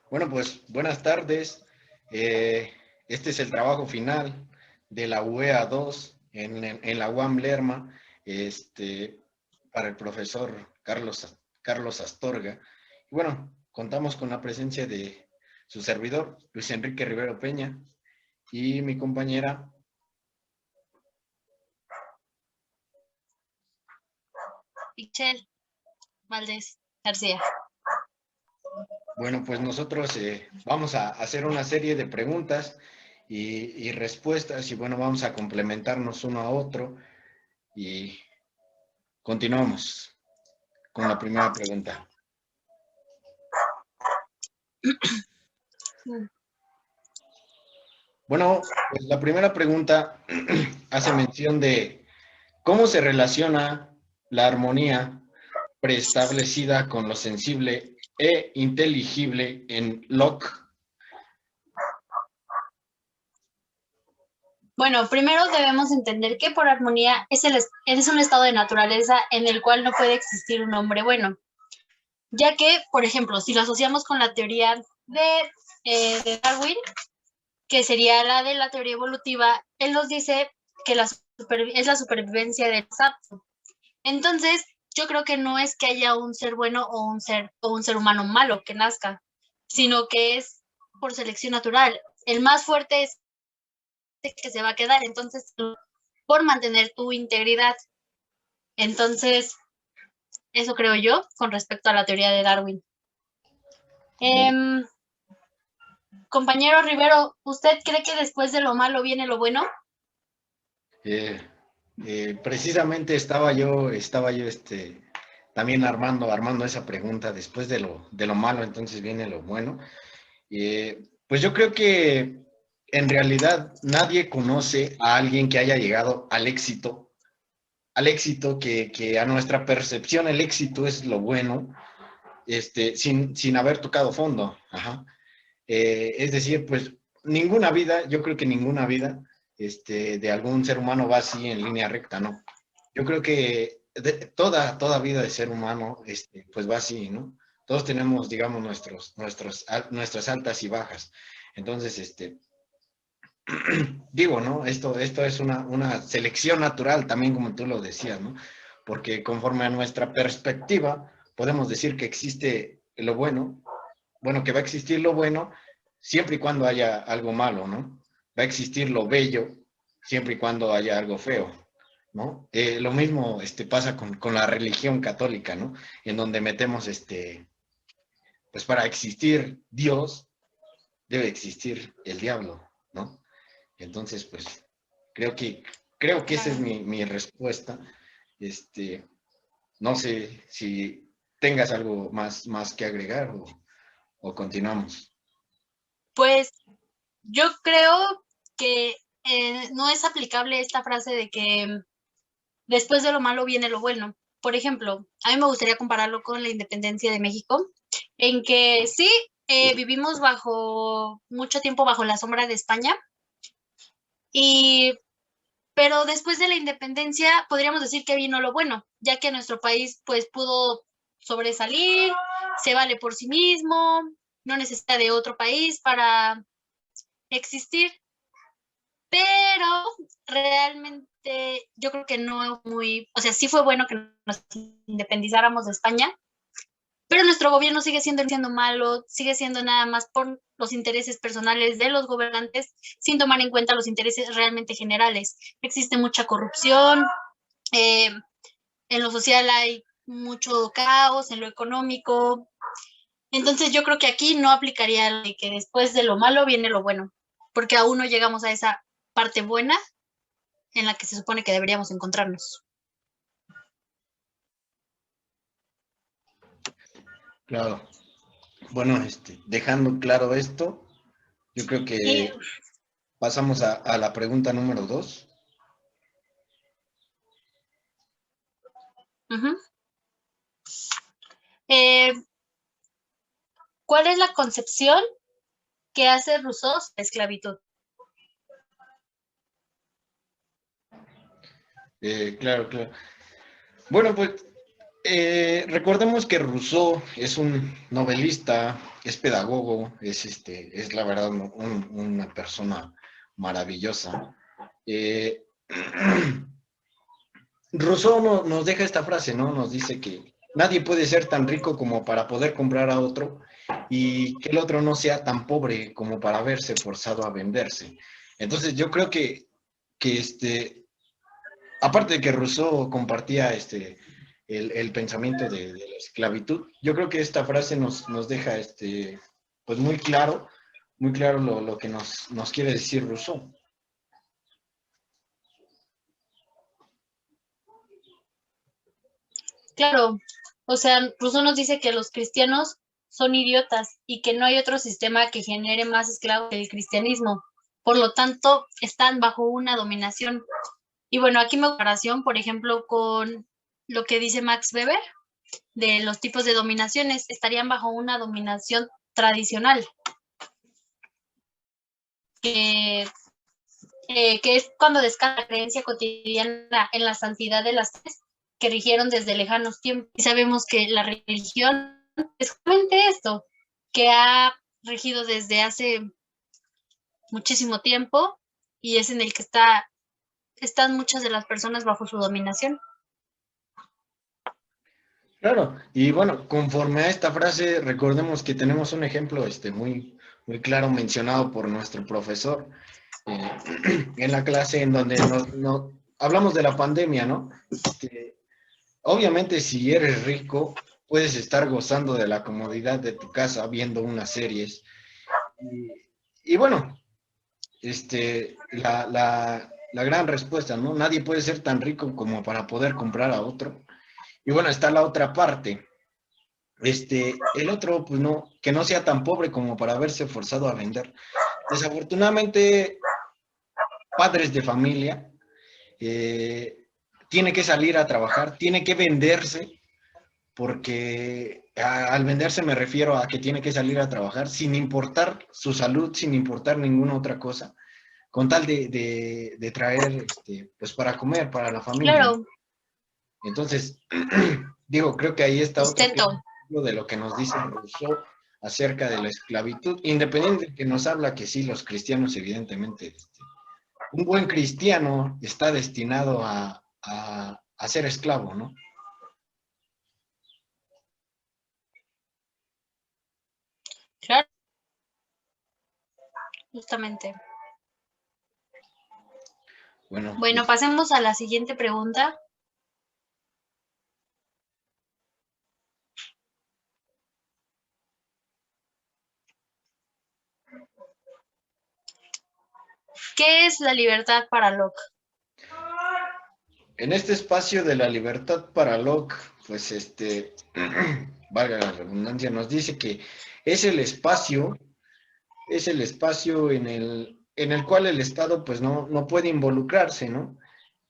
Bueno, pues buenas tardes. Eh, este es el trabajo final de la UEA 2 en la UAM Lerma, este, para el profesor Carlos Astorga. Y bueno, contamos con la presencia de su servidor, Luis Enrique Rivero Peña, y mi compañera. Michelle Valdés García. Bueno, pues nosotros vamos a hacer una serie de preguntas y respuestas, y bueno, vamos a complementarnos uno a otro y continuamos con la primera pregunta. Bueno, pues la primera pregunta hace mención de cómo se relaciona la armonía preestablecida con lo sensible e inteligible en Locke. Bueno, primero debemos entender que por armonía es un estado de naturaleza en el cual no puede existir un hombre bueno, ya que, por ejemplo, si lo asociamos con la teoría de Darwin, que sería la de la teoría evolutiva, él nos dice que es la supervivencia del más apto. Entonces, yo creo que no es que haya un ser bueno o un ser humano malo que nazca, sino que es por selección natural. El más fuerte es el que se va a quedar, entonces, por mantener tu integridad. Entonces, eso creo yo con respecto a la teoría de Darwin. Compañero Rivero, ¿usted cree que después de lo malo viene lo bueno? Precisamente estaba yo también armando esa pregunta. Después de lo malo, entonces viene lo bueno. Pues yo creo que en realidad nadie conoce a alguien que haya llegado al éxito que a nuestra percepción el éxito es lo bueno, sin haber tocado fondo. Ajá. Es decir, pues ninguna vida, yo creo que ninguna vida de algún ser humano va así en línea recta, ¿no? Yo creo que toda vida de ser humano, pues va así, ¿no? Todos tenemos, digamos, nuestras altas y bajas. Entonces, digo, ¿no? Esto es una selección natural, también como tú lo decías, ¿no? Porque conforme a nuestra perspectiva, podemos decir que existe lo bueno, que va a existir lo bueno siempre y cuando haya algo malo, ¿no? Va a existir lo bello siempre y cuando haya algo feo, ¿no? Lo mismo pasa con la religión católica, ¿no? En donde metemos, pues para existir Dios, debe existir el diablo, ¿no? Entonces, pues, creo que, creo que esa es mi respuesta. Este, no sé si tengas algo más que agregar o continuamos. Pues yo creo que no es aplicable esta frase de que después de lo malo viene lo bueno. Por ejemplo, a mí me gustaría compararlo con la independencia de México, en que sí, vivimos mucho tiempo bajo la sombra de España, y, pero después de la independencia podríamos decir que vino lo bueno, ya que nuestro país pues pudo sobresalir, se vale por sí mismo, no necesita de otro país para existir. Pero realmente yo creo que no muy, o sea, sí fue bueno que nos independizáramos de España, pero nuestro gobierno siendo malo, sigue siendo nada más por los intereses personales de los gobernantes, sin tomar en cuenta los intereses realmente generales. Existe mucha corrupción, eh, en lo social hay mucho caos, en lo económico. Entonces yo creo que aquí no aplicaría de que después de lo malo viene lo bueno, porque aún no llegamos a esa parte buena en la que se supone que deberíamos encontrarnos. Claro. Bueno, dejando claro esto, yo creo Y, que pasamos a la pregunta número 2. uh-huh. ¿Cuál es la concepción que hace Rousseau de la esclavitud? Claro, claro. Bueno, pues Recordemos que Rousseau es un novelista, es pedagogo, es la verdad una persona maravillosa. Eh, Rousseau nos deja esta frase, ¿no? Nos dice que nadie puede ser tan rico como para poder comprar a otro y que el otro no sea tan pobre como para verse forzado a venderse. Entonces yo creo que aparte de que Rousseau compartía el pensamiento de la esclavitud, yo creo que esta frase nos deja pues muy claro lo que nos quiere decir Rousseau. Claro, o sea, Rousseau nos dice que los cristianos son idiotas y que no hay otro sistema que genere más esclavos que el cristianismo. Por lo tanto, están bajo una dominación. Y bueno, aquí me comparación, por ejemplo, con lo que dice Max Weber de los tipos de dominaciones, estarían bajo una dominación tradicional, que, que es cuando descansa la creencia cotidiana en la santidad de las leyes que rigieron desde lejanos tiempos. Y sabemos que la religión es justamente esto, que ha regido desde hace muchísimo tiempo y es en el que están muchas de las personas bajo su dominación. Claro, y bueno, conforme a esta frase, recordemos que tenemos un ejemplo muy claro mencionado por nuestro profesor eh, en la clase en donde hablamos de la pandemia, ¿no? Obviamente, si eres rico, puedes estar gozando de la comodidad de tu casa viendo unas series. Y, y bueno, la gran respuesta, ¿no? Nadie puede ser tan rico como para poder comprar a otro. Y bueno, está la otra parte. El otro, pues no, que no sea tan pobre como para verse forzado a vender. Desafortunadamente, padres de familia tiene que salir a trabajar, tiene que venderse, porque al venderse me refiero a que tiene que salir a trabajar sin importar su salud, sin importar ninguna otra cosa, con tal de traer, pues para comer, para la familia, ¿no? Claro, Entonces, digo, creo que ahí está otro sustento. ejemplo de lo que nos dice Rousseau acerca de la esclavitud, independiente de que nos habla que sí, los cristianos, evidentemente, un buen cristiano está destinado a ser esclavo, ¿no? Claro, justamente. Bueno, Bueno, pasemos a la siguiente pregunta. ¿Qué es la libertad para Locke? en este espacio de la libertad para Locke, pues valga la redundancia, nos dice que es el espacio, es el espacio en el cual el Estado pues no puede involucrarse, ¿no?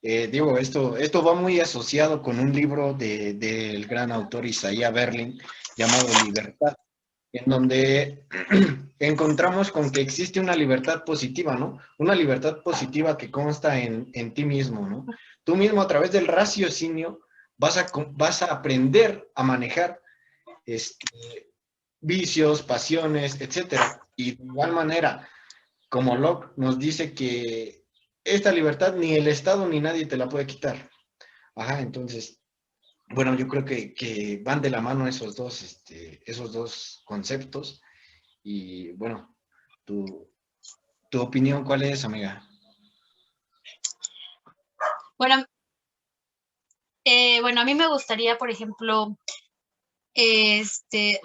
Digo, esto va muy asociado con un libro del gran autor Isaiah Berlin llamado Libertad, en donde encontramos con que existe una libertad positiva, ¿no? Una libertad positiva que consta en ti mismo, ¿no? Tú mismo a través del raciocinio vas a aprender a manejar vicios, pasiones, etcétera. Y de igual manera, como Locke nos dice que esta libertad ni el Estado ni nadie te la puede quitar. Ajá, entonces, bueno, yo creo que van de la mano esos dos conceptos. Y bueno, tu, tu opinión, ¿cuál es, amiga? Bueno, bueno, a mí me gustaría, por ejemplo,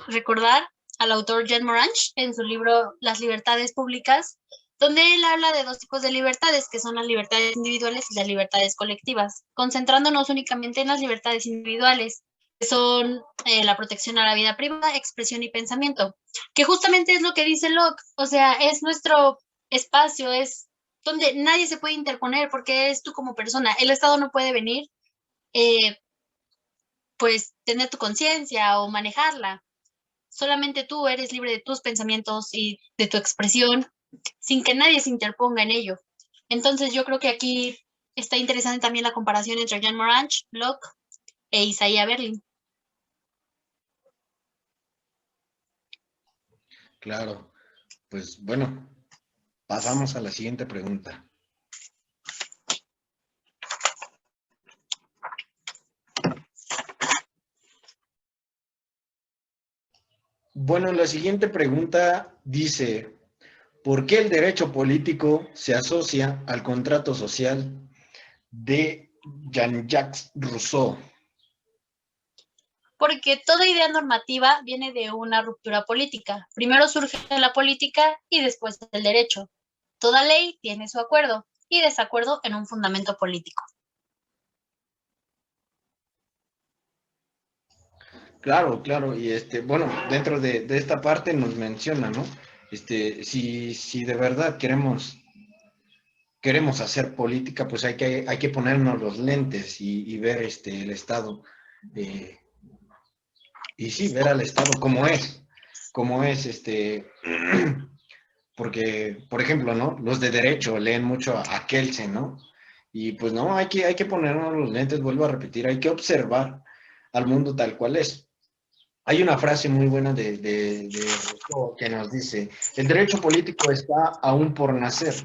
recordar al autor Jean Morange en su libro Las libertades públicas, donde él habla de dos tipos de libertades, que son las libertades individuales y las libertades colectivas, concentrándonos únicamente en las libertades individuales, que son la protección a la vida privada, expresión y pensamiento, que justamente es lo que dice Locke, o sea, es nuestro espacio, es donde nadie se puede interponer porque eres tú como persona, el Estado no puede venir, eh, pues, tener tu conciencia o manejarla. Solamente tú eres libre de tus pensamientos y de tu expresión sin que nadie se interponga en ello. Entonces yo creo que aquí está interesante también la comparación entre Jean Morange, Locke e Isaiah Berlin. claro. Pues bueno, pasamos a la siguiente pregunta. Bueno, la siguiente pregunta dice, ¿por qué el derecho político se asocia al contrato social de Jean-Jacques Rousseau? Porque toda idea normativa viene de una ruptura política. Primero surge la política y después el derecho. Toda ley tiene su acuerdo y desacuerdo en un fundamento político. Claro, claro, y bueno, dentro de esta parte nos menciona, ¿no? Si de verdad queremos hacer política, pues hay que ponernos los lentes y ver el Estado, eh, y sí, ver al Estado como es, porque, por ejemplo, ¿no? Los de derecho leen mucho a Kelsen, ¿no? Y pues no, hay que ponernos los lentes, vuelvo a repetir, hay que observar al mundo tal cual es. Hay una frase muy buena de Rousseau que nos dice, el derecho político está aún por nacer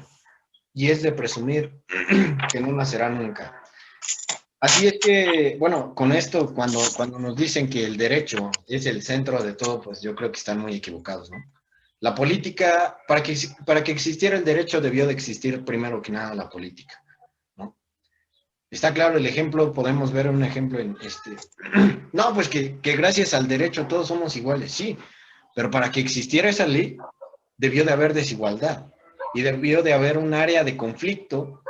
y es de presumir que no nacerá nunca. Así es que, bueno, con esto, cuando nos dicen que el derecho es el centro de todo, pues yo creo que están muy equivocados, ¿no? La política, para que existiera el derecho, debió de existir primero que nada la política, ¿no? Está claro el ejemplo, podemos ver un ejemplo en no, pues que gracias al derecho todos somos iguales, sí, pero para que existiera esa ley, debió de haber desigualdad y debió de haber un área de conflicto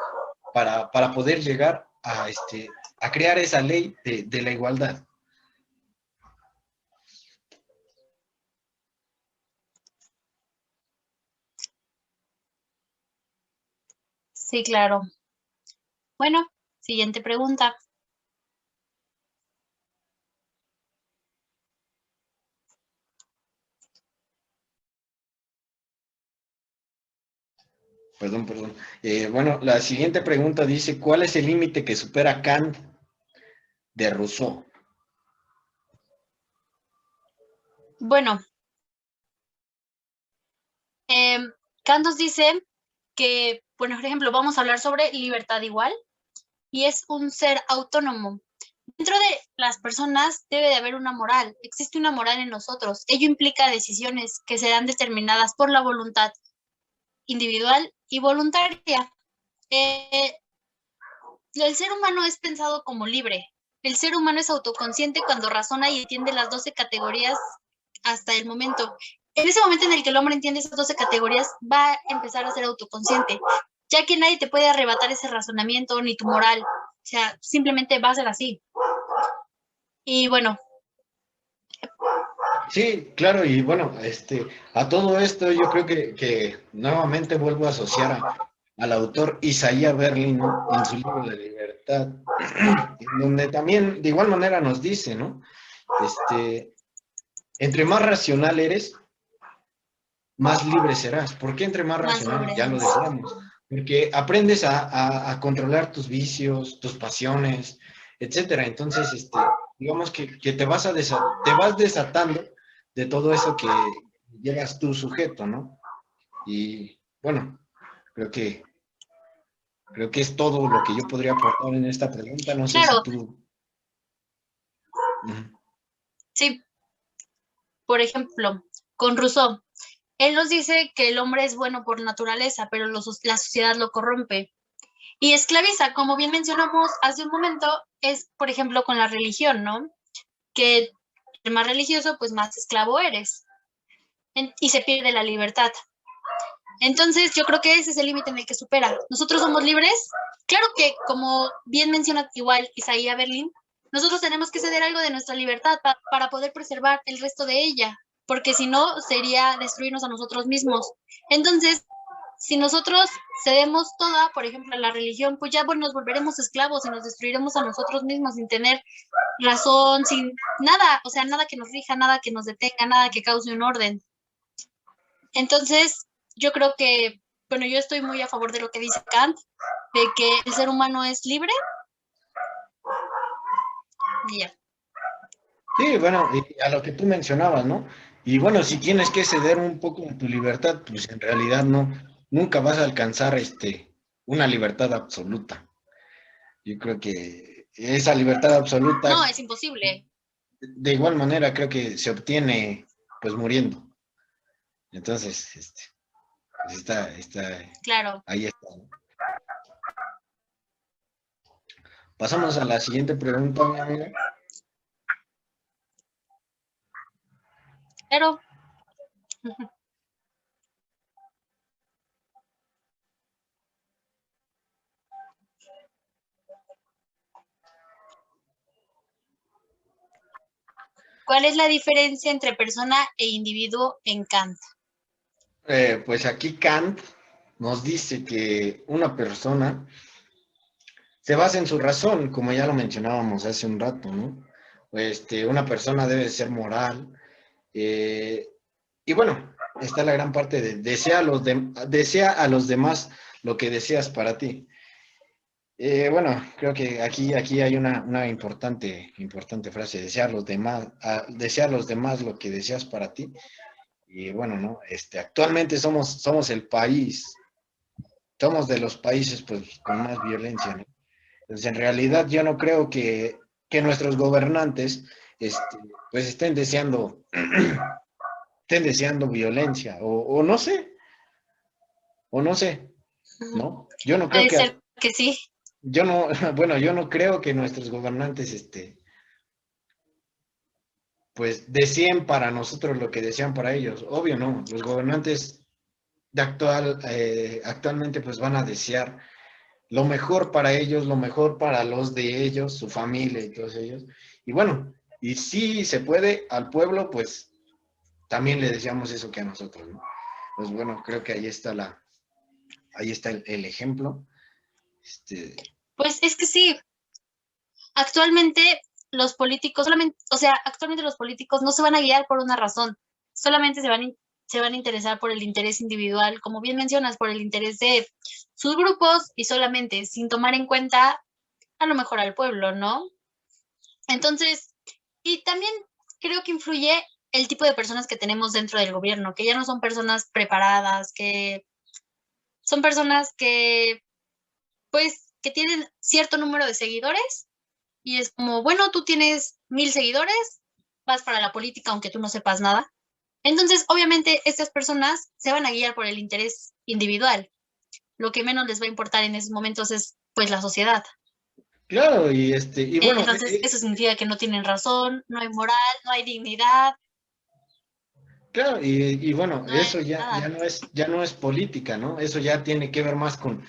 para poder llegar a crear esa ley de la igualdad. Sí, claro. Bueno, siguiente pregunta. Perdón. Bueno, la siguiente pregunta dice, ¿cuál es el límite que supera Kant de Rousseau? Bueno, Kant nos dice que, bueno, por ejemplo, vamos a hablar sobre libertad igual y es un ser autónomo. Dentro de las personas debe de haber una moral, existe una moral en nosotros. Ello implica decisiones que serán determinadas por la voluntad individual y voluntaria. El ser humano es pensado como libre. El ser humano es autoconsciente cuando razona y entiende las 12 categorías hasta el momento. En ese momento en el que el hombre entiende esas 12 categorías, va a empezar a ser autoconsciente, ya que nadie te puede arrebatar ese razonamiento ni tu moral. O sea, simplemente va a ser así. Y bueno. Sí, claro, y bueno, a todo esto yo creo que nuevamente vuelvo a asociar al autor Isaiah Berlin, ¿no? En su libro de Libertad, en donde también de igual manera nos dice, ¿no? Entre más racional eres, más libre serás. ¿Por qué entre más racional? Ya lo decíamos. Porque aprendes a controlar tus vicios, tus pasiones, etcétera. Entonces, digamos que te vas desatando de todo eso que llegas tú sujeto, ¿no? Y bueno, creo que es todo lo que yo podría aportar en esta pregunta. No sé si Claro, tú. sí. Por ejemplo, con Rousseau, él nos dice que el hombre es bueno por naturaleza, pero la sociedad lo corrompe y esclaviza. Como bien mencionamos hace un momento, es, por ejemplo, con la religión, ¿no? Que el más religioso, pues más esclavo eres y se pierde la libertad. Entonces, yo creo que ese es el límite en el que supera. Nosotros somos libres. Claro que, como bien menciona igual Isaiah Berlin, nosotros tenemos que ceder algo de nuestra libertad para poder preservar el resto de ella, porque si no, sería destruirnos a nosotros mismos. Entonces, si nosotros cedemos toda, por ejemplo, a la religión, pues ya nos volveremos esclavos y nos destruiremos a nosotros mismos sin tener razón, sin nada, o sea, nada que nos rija, nada que nos detenga, nada que cause un orden. Entonces, yo creo que, bueno, yo estoy muy a favor de lo que dice Kant, de que el ser humano es libre. Y ya. Sí, bueno, y a lo que tú mencionabas, ¿no? Y bueno, si tienes que ceder un poco de tu libertad, pues en realidad no, nunca vas a alcanzar una libertad absoluta. Yo creo que esa libertad No, absoluta, es imposible. de igual manera, creo que se obtiene pues muriendo. Entonces, pues Claro. ahí está, ¿no? Pasamos a la siguiente pregunta, mi amiga. Pero, ¿cuál es la diferencia entre persona e individuo en Kant? Pues aquí Kant nos dice que una persona se basa en su razón, como ya lo mencionábamos hace un rato, ¿no? Una persona debe ser moral. eh, y bueno, está la gran parte de desea a los demás lo que deseas para ti. Bueno, creo que aquí hay una importante frase, desea a los demás lo que deseas para ti. Y bueno, ¿no? Actualmente somos el país, somos de los países pues con más violencia, ¿no? Entonces, en realidad yo no creo que nuestros gobernantes pues estén deseando violencia, o no sé, ¿no? Yo no creo Puede ser que sí. yo no, bueno, yo no creo que nuestros gobernantes, pues deseen para nosotros lo que desean para ellos. Obvio, no. Los gobernantes actualmente pues van a desear lo mejor para ellos, lo mejor para los de ellos, su familia y todos ellos. Y bueno, y si se puede, al pueblo, pues también le deseamos eso que a nosotros, ¿no? Pues bueno, creo que ahí está el ejemplo. Pues es que sí, actualmente los políticos solamente, o sea, actualmente los políticos no se van a guiar por una razón, solamente se van a interesar por el interés individual, como bien mencionas, por el interés de sus grupos y solamente sin tomar en cuenta a lo mejor al pueblo, ¿no? Entonces, y también creo que influye el tipo de personas que tenemos dentro del gobierno, que ya no son personas preparadas, que son personas que, pues, que tienen cierto número de seguidores y es como, bueno, tú tienes 1000 seguidores, vas para la política aunque tú no sepas nada. Entonces, obviamente, estas personas se van a guiar por el interés individual. Lo que menos les va a importar en esos momentos es, pues, la sociedad. Claro, y bueno, Entonces, eso significa que no tienen razón, no hay moral, no hay dignidad, claro, y bueno, no hay eso nada. ya no es política, ¿no? Eso ya tiene que ver más con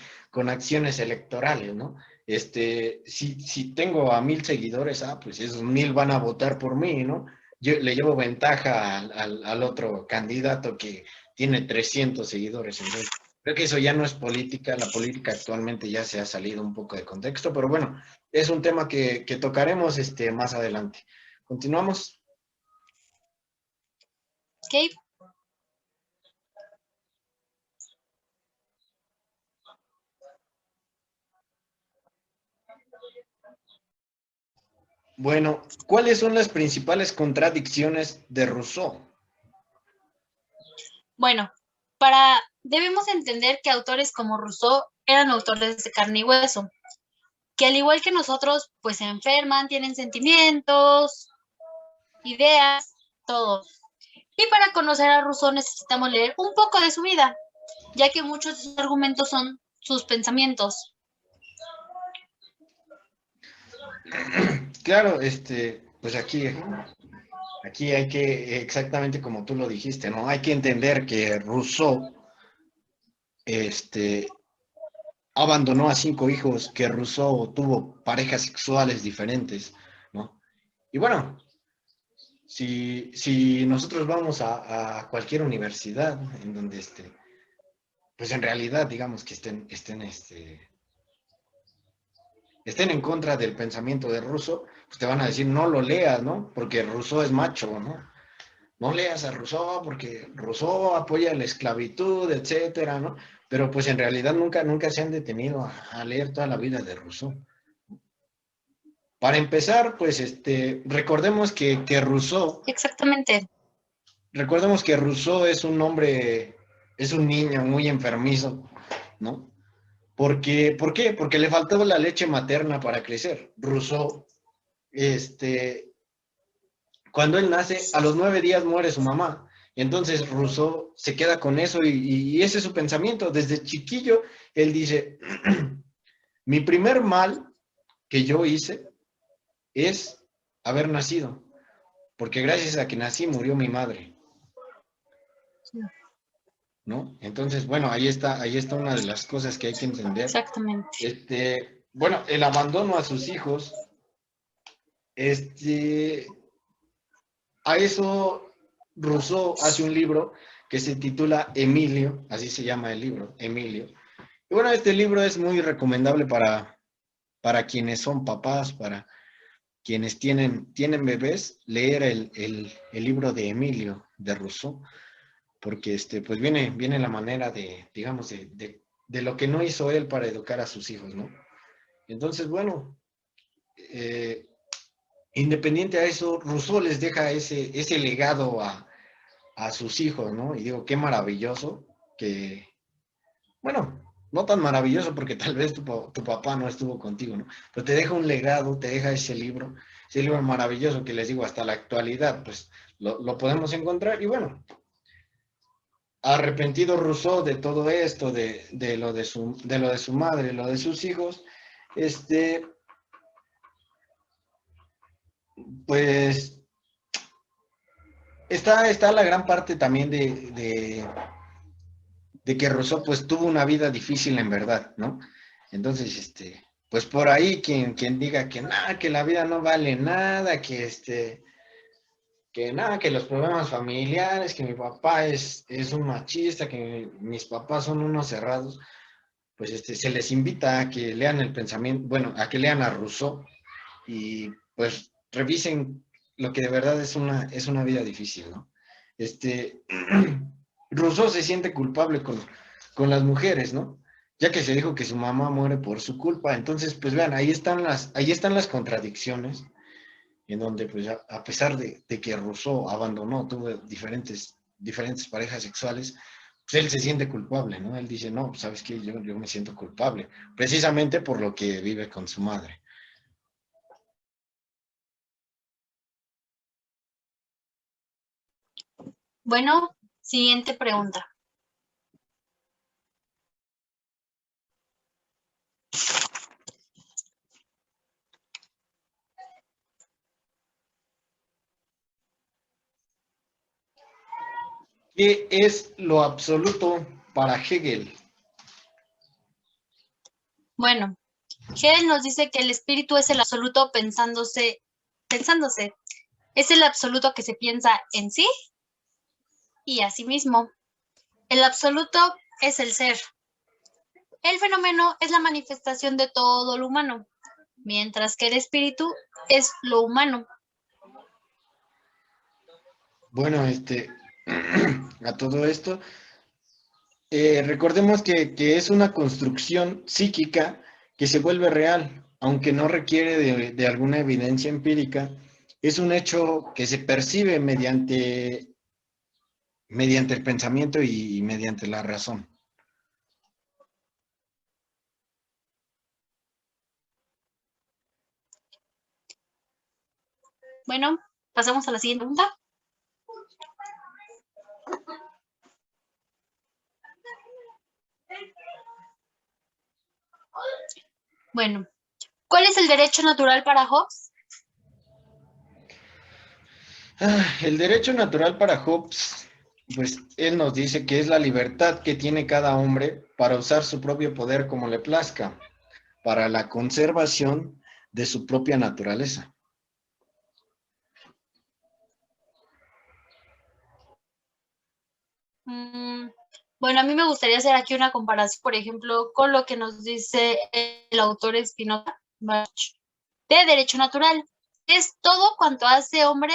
acciones electorales, ¿no? Si tengo a 1000 seguidores, pues esos 1000 van a votar por mí, ¿no? Yo le llevo ventaja al otro candidato que tiene 300 seguidores. Entonces, creo que eso ya no es política. La política actualmente ya se ha salido un poco de contexto, pero bueno, es un tema que tocaremos más adelante. Continuamos. ¿Ok? Bueno, ¿cuáles son las principales contradicciones de Rousseau? Bueno, debemos entender que autores como Rousseau eran autores de carne y hueso, que al igual que nosotros, pues se enferman, tienen sentimientos, ideas, todo. Y para conocer a Rousseau necesitamos leer un poco de su vida, ya que muchos de sus argumentos son sus pensamientos. Claro, pues aquí hay que, exactamente como tú lo dijiste, ¿no? Hay que entender que Rousseau, este, abandonó a 5 hijos, que Rousseau tuvo parejas sexuales diferentes, ¿no? Y bueno, si nosotros vamos a cualquier universidad en donde pues en realidad, digamos que estén en contra del pensamiento de Rousseau, pues te van a decir, no lo leas, ¿no? Porque Rousseau es macho, ¿no? No leas a Rousseau porque Rousseau apoya la esclavitud, etcétera, ¿no? Pero pues en realidad nunca se han detenido a leer toda la vida de Rousseau. Para empezar, pues recordemos que Rousseau Exactamente. recordemos que Rousseau es un hombre, es un niño muy enfermizo, ¿no? ¿Por qué? Porque le faltaba la leche materna para crecer. Rousseau, cuando él nace, a los 9 días muere su mamá. Entonces Rousseau se queda con eso y ese es su pensamiento. Desde chiquillo, él dice, mi primer mal que yo hice es haber nacido, porque gracias a que nací murió mi madre, ¿no? Entonces, bueno, ahí está una de las cosas que hay que entender. Exactamente. Bueno, el abandono a sus hijos, a eso Rousseau hace un libro que se titula Emilio, así se llama el libro, Emilio. Y bueno, este libro es muy recomendable para quienes son papás, para quienes tienen bebés, leer el libro de Emilio, de Rousseau, porque pues viene la manera de, digamos, de lo que no hizo él para educar a sus hijos, ¿no? Entonces, bueno, independiente a eso, Rousseau les deja ese legado a sus hijos, ¿no? Y digo, qué maravilloso que, bueno, no tan maravilloso porque tal vez tu papá no estuvo contigo, ¿no? Pero te deja un legado, te deja ese libro maravilloso que les digo, hasta la actualidad, pues lo podemos encontrar. Y bueno, arrepentido Rousseau de todo esto, de lo de su madre, lo de sus hijos, pues está la gran parte también de que Rousseau pues tuvo una vida difícil en verdad, ¿no? Entonces, pues por ahí quien diga que nada, que la vida no vale nada, que nada, que los problemas familiares, que mi papá es un machista, que mis papás son unos cerrados, pues se les invita a que lean el pensamiento, bueno, a que lean a Rousseau y pues revisen lo que de verdad es una vida difícil, ¿no? Rousseau se siente culpable con las mujeres, ¿no? Ya que se dijo que su mamá muere por su culpa. Entonces, pues vean, ahí están las contradicciones, en donde, pues, a pesar de que Rousseau abandonó, tuvo diferentes parejas sexuales, pues él se siente culpable, ¿no? Él dice, no, pues, ¿sabes qué? Yo me siento culpable, precisamente por lo que vive con su madre. Bueno, siguiente pregunta. ¿Qué es lo absoluto para Hegel? Bueno, Hegel nos dice que el espíritu es el absoluto pensándose. Es el absoluto que se piensa en sí y a sí mismo. El absoluto es el ser. El fenómeno es la manifestación de todo lo humano, mientras que el espíritu es lo humano. Bueno, a todo esto, recordemos que es una construcción psíquica que se vuelve real, aunque no requiere de alguna evidencia empírica. Es un hecho que se percibe mediante el pensamiento y mediante la razón. Bueno, pasamos a la siguiente pregunta. Bueno, ¿cuál es el derecho natural para Hobbes? El derecho natural para Hobbes, pues él nos dice que es la libertad que tiene cada hombre para usar su propio poder como le plazca, para la conservación de su propia naturaleza. Bueno, a mí me gustaría hacer aquí una comparación, por ejemplo, con lo que nos dice el autor Spinoza de derecho natural. Es todo cuanto hace hombre,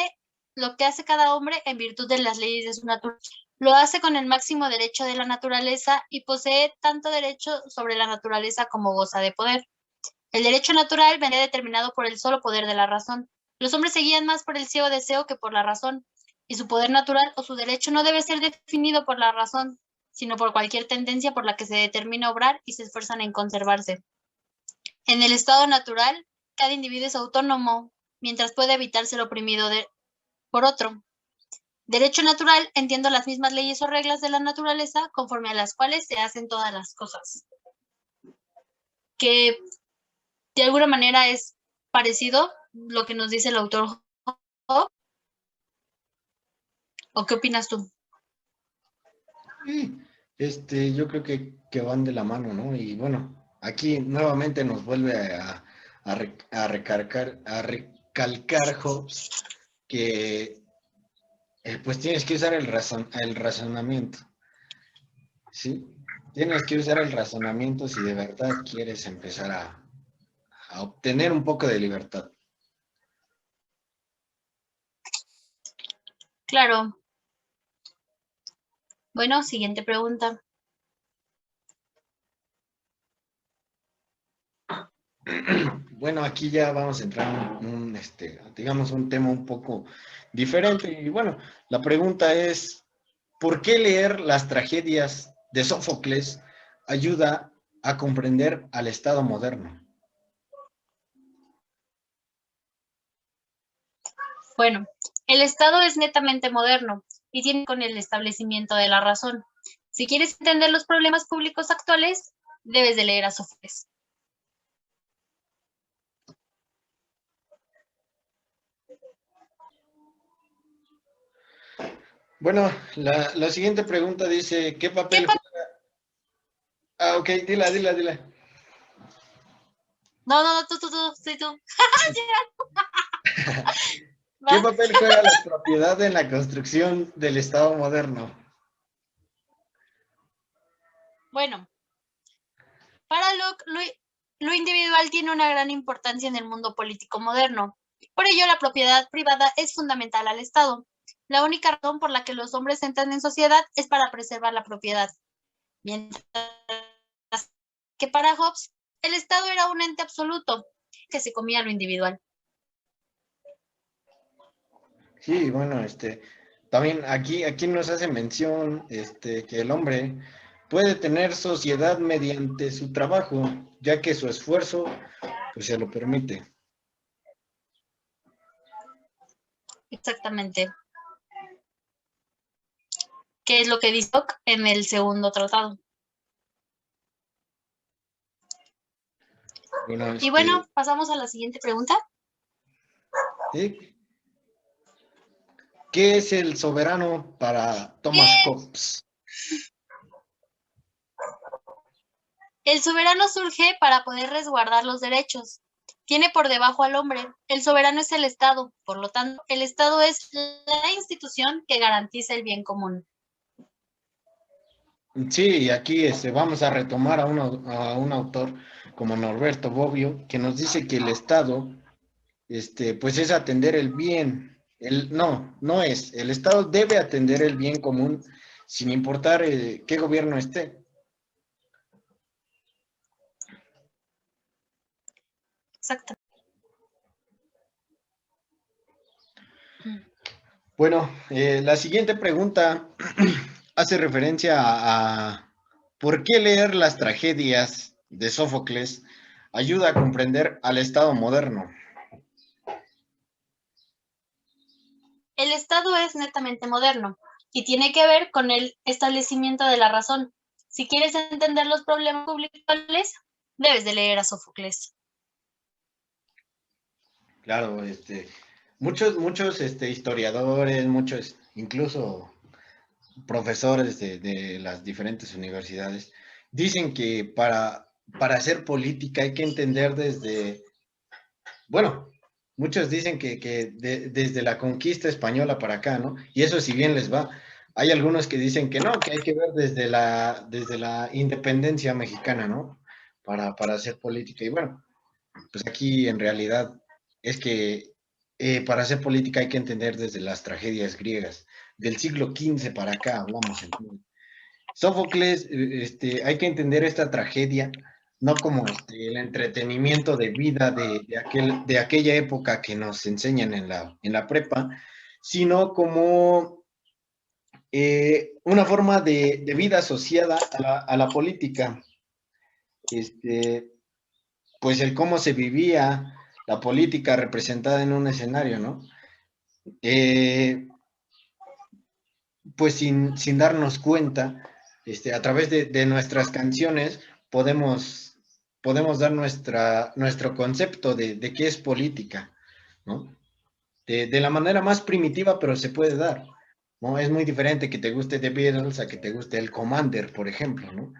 lo que hace cada hombre en virtud de las leyes de su naturaleza. Lo hace con el máximo derecho de la naturaleza y posee tanto derecho sobre la naturaleza como goza de poder. El derecho natural viene determinado por el solo poder de la razón. Los hombres se guían más por el ciego deseo que por la razón, y su poder natural o su derecho no debe ser definido por la razón, sino por cualquier tendencia por la que se determina obrar y se esfuerzan en conservarse. En el estado natural, cada individuo es autónomo, mientras puede evitar ser oprimido por otro. Derecho natural, entiendo las mismas leyes o reglas de la naturaleza conforme a las cuales se hacen todas las cosas. Que de alguna manera es parecido lo que nos dice el autor. ¿O qué opinas tú? Sí, yo creo que van de la mano, ¿no? Y bueno, aquí nuevamente nos vuelve a recalcar Hobbes que pues tienes que usar el razonamiento, ¿sí? Tienes que usar el razonamiento si de verdad quieres empezar a obtener un poco de libertad. Claro. Bueno, siguiente pregunta. Bueno, aquí ya vamos a entrar en digamos, un tema un poco diferente. Y bueno, la pregunta es, ¿por qué leer las tragedias de Sófocles ayuda a comprender al Estado moderno? Bueno, el Estado es netamente moderno y tiene con el establecimiento de la razón. Si quieres entender los problemas públicos actuales, debes de leer a Sófocles. Bueno, la siguiente pregunta dice, ¿qué papel juega? Ah, ok, dila. No, tú, soy tú. ¿Qué papel juega la propiedad en la construcción del Estado moderno? Bueno, para Locke, lo individual tiene una gran importancia en el mundo político moderno. Por ello, la propiedad privada es fundamental al Estado. La única razón por la que los hombres entran en sociedad es para preservar la propiedad. Mientras que para Hobbes, el Estado era un ente absoluto que se comía lo individual. Sí, bueno, también aquí nos hace mención, que el hombre puede tener sociedad mediante su trabajo, ya que su esfuerzo, pues, se lo permite. Exactamente. ¿Qué es lo que dice Locke en el segundo tratado? Bueno, Y bueno, pasamos a la siguiente pregunta. ¿sí? ¿Qué es el soberano para Thomas Hobbes? El soberano surge para poder resguardar los derechos. Tiene por debajo al hombre. El soberano es el Estado. Por lo tanto, el Estado es la institución que garantiza el bien común. Sí, y aquí vamos a retomar a un autor como Norberto Bobbio, que nos dice que el Estado, pues es atender el bien. El Estado debe atender el bien común sin importar qué gobierno esté. Exacto. Bueno, la siguiente pregunta hace referencia a ¿por qué leer las tragedias de Sófocles ayuda a comprender al Estado moderno? El Estado es netamente moderno y tiene que ver con el establecimiento de la razón. Si quieres entender los problemas públicos, debes de leer a Sófocles. Claro, muchos historiadores, muchos, incluso profesores de las diferentes universidades, dicen que para hacer política hay que entender bueno, muchos dicen que desde la conquista española para acá, ¿no? Y eso si bien les va, hay algunos que dicen que no, que hay que ver desde la independencia mexicana, ¿no? Para hacer política. Y bueno, pues aquí en realidad es que para hacer política hay que entender desde las tragedias griegas. Del siglo XV para acá hablamos. Entonces. Sófocles, hay que entender esta tragedia no como el entretenimiento de vida de aquella época que nos enseñan en la prepa, sino como una forma de vida asociada a la política. Pues el cómo se vivía la política representada en un escenario, ¿no? Pues sin darnos cuenta, a través de nuestras canciones podemos dar nuestro concepto de qué es política, ¿no? De la manera más primitiva, pero se puede dar, ¿no? Es muy diferente que te guste The Beatles a que te guste el Commander, por ejemplo, ¿no?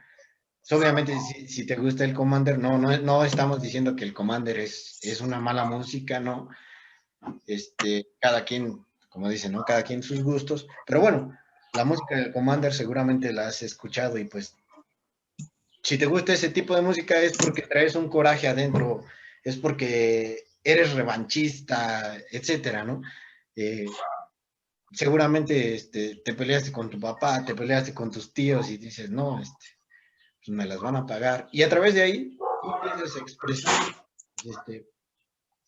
Pues obviamente, si te gusta el Commander, no estamos diciendo que el Commander es una mala música, ¿no? Cada quien, como dicen, ¿no? Cada quien sus gustos, pero bueno, la música del Commander seguramente la has escuchado y pues si te gusta ese tipo de música es porque traes un coraje adentro, es porque eres revanchista, etcétera, ¿no? Seguramente te peleaste con tu papá, te peleaste con tus tíos y dices, no, pues me las van a pagar. Y a través de ahí tú empiezas a expresar,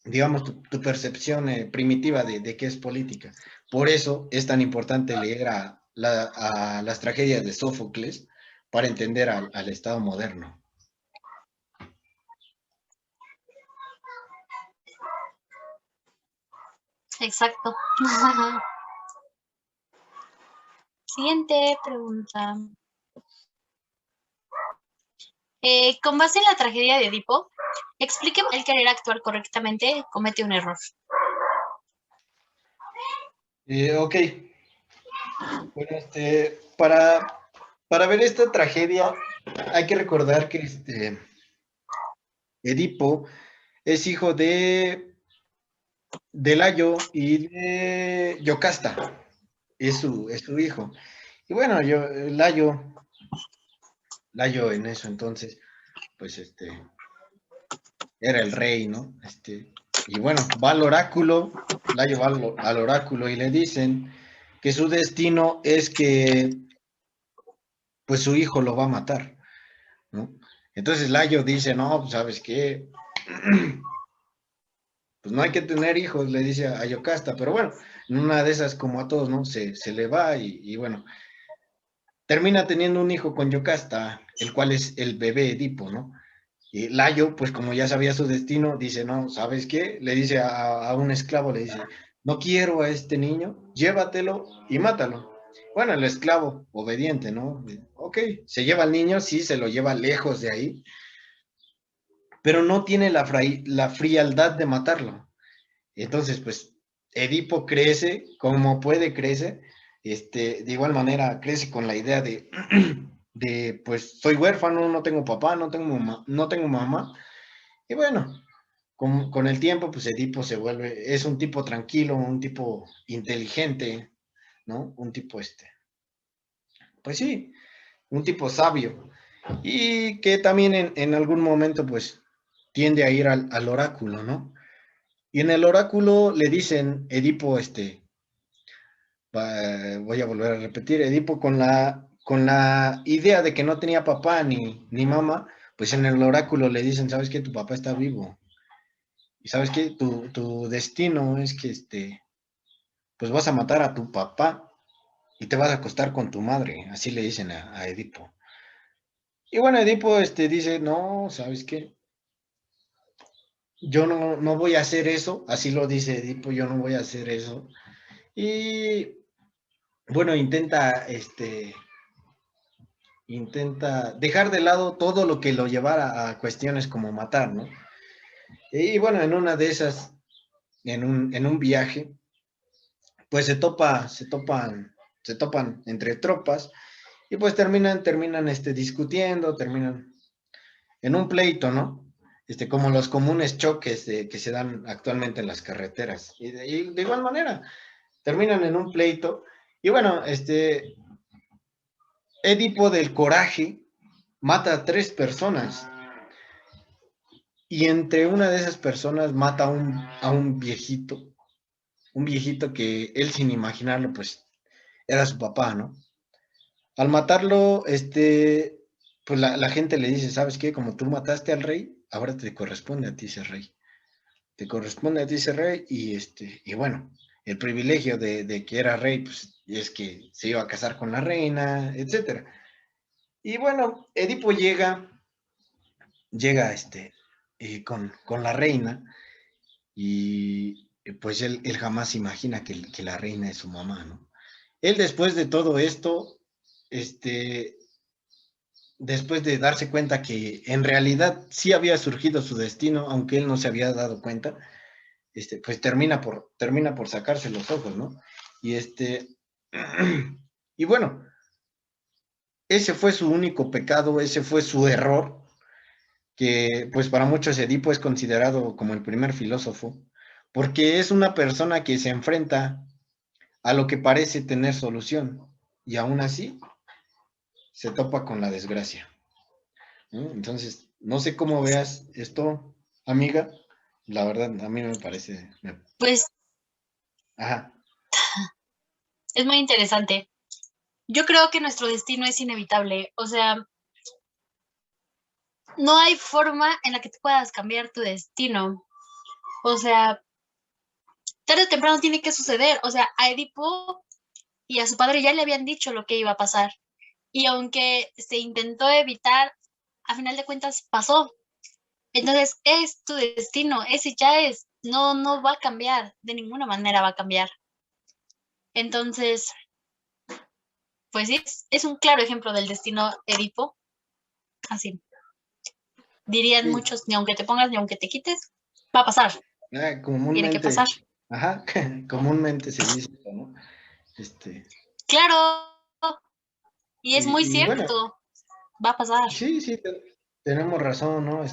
digamos, tu percepción primitiva de qué es política. Por eso es tan importante leer a las tragedias de Sófocles para entender al Estado moderno. Exacto. Siguiente pregunta. Con base en la tragedia de Edipo, explíqueme el querer actuar correctamente comete un error. Ok. Bueno, para ver esta tragedia hay que recordar que Edipo es hijo de Layo y de Yocasta. Es su hijo. Y bueno, Layo en eso entonces, pues era el rey, ¿no? Y bueno, va al oráculo, Layo va al oráculo y le dicen que su destino es que pues su hijo lo va a matar, ¿no? Entonces Layo dice, no, pues, ¿sabes qué? Pues no hay que tener hijos, le dice a Yocasta, pero bueno, en una de esas, como a todos, ¿no? Se le va y bueno, termina teniendo un hijo con Yocasta, el cual es el bebé Edipo, ¿no? Y Layo, pues como ya sabía su destino, dice, no, ¿sabes qué? Le dice a un esclavo, le dice, no quiero a este niño, llévatelo y mátalo. Bueno, el esclavo, obediente, ¿no? Ok, se lleva al niño, sí, se lo lleva lejos de ahí, pero no tiene la frialdad de matarlo. Entonces, pues, Edipo crece, como puede crece, de igual manera crece con la idea pues, soy huérfano, no tengo papá, no tengo mamá, y bueno, con el tiempo, pues Edipo es un tipo tranquilo, un tipo inteligente, ¿no? Un tipo, pues sí, un tipo sabio, y que también en algún momento, pues, tiende a ir al oráculo, ¿no? Y en el oráculo le dicen, Edipo, voy a volver a repetir, Edipo con la idea de que no tenía papá ni mamá, pues en el oráculo le dicen, ¿sabes qué? Tu papá está vivo. Y ¿sabes qué? Tu destino es que, pues vas a matar a tu papá y te vas a acostar con tu madre. Así le dicen a Edipo. Y bueno, Edipo, dice, no, ¿sabes qué? Yo no voy a hacer eso. Así lo dice Edipo, yo no voy a hacer eso. Y bueno, intenta dejar de lado todo lo que lo llevara a cuestiones como matar, ¿no? Y bueno, en una de esas, en un viaje, pues se topan entre tropas y pues terminan discutiendo, terminan en un pleito, ¿no? Como los comunes choques que se dan actualmente en las carreteras. Y de igual manera, terminan en un pleito. Y bueno, Edipo del coraje mata a 3 personas. Y entre una de esas personas mata a un viejito que él sin imaginarlo, pues era su papá, ¿no? Al matarlo, pues la gente le dice, ¿sabes qué? Como tú mataste al rey, ahora te corresponde a ti ser rey. Te corresponde a ti ser rey y bueno, el privilegio de que era rey, pues es que se iba a casar con la reina, etcétera. Y bueno, Edipo llega con la reina y pues él jamás imagina que la reina es su mamá, ¿no? Él después de todo esto, este, después de darse cuenta que en realidad sí había surgido su destino, aunque él no se había dado cuenta, pues termina por sacarse los ojos, ¿no? Y y bueno, ese fue su único pecado, ese fue su error, que pues para muchos Edipo es considerado como el primer filósofo, porque es una persona que se enfrenta a lo que parece tener solución y aún así se topa con la desgracia, ¿no? Entonces, no sé cómo veas esto, amiga, la verdad a mí me parece... Pues Ajá. es muy interesante. Yo creo que nuestro destino es inevitable, o sea, no hay forma en la que tú puedas cambiar tu destino. O sea, tarde o temprano tiene que suceder. O sea, a Edipo y a su padre ya le habían dicho lo que iba a pasar. Y aunque se intentó evitar, a final de cuentas pasó. Entonces es tu destino, ese ya es, no va a cambiar, de ninguna manera va a cambiar. Entonces, pues sí, es un claro ejemplo del destino Edipo, así. Dirían Sí, muchos, ni aunque te pongas, ni aunque te quites, va a pasar, tiene que pasar. comúnmente, ajá, comúnmente se dice eso, ¿no? Este, Claro, y es muy y bueno, cierto, va a pasar. sí, sí, tenemos razón, ¿no?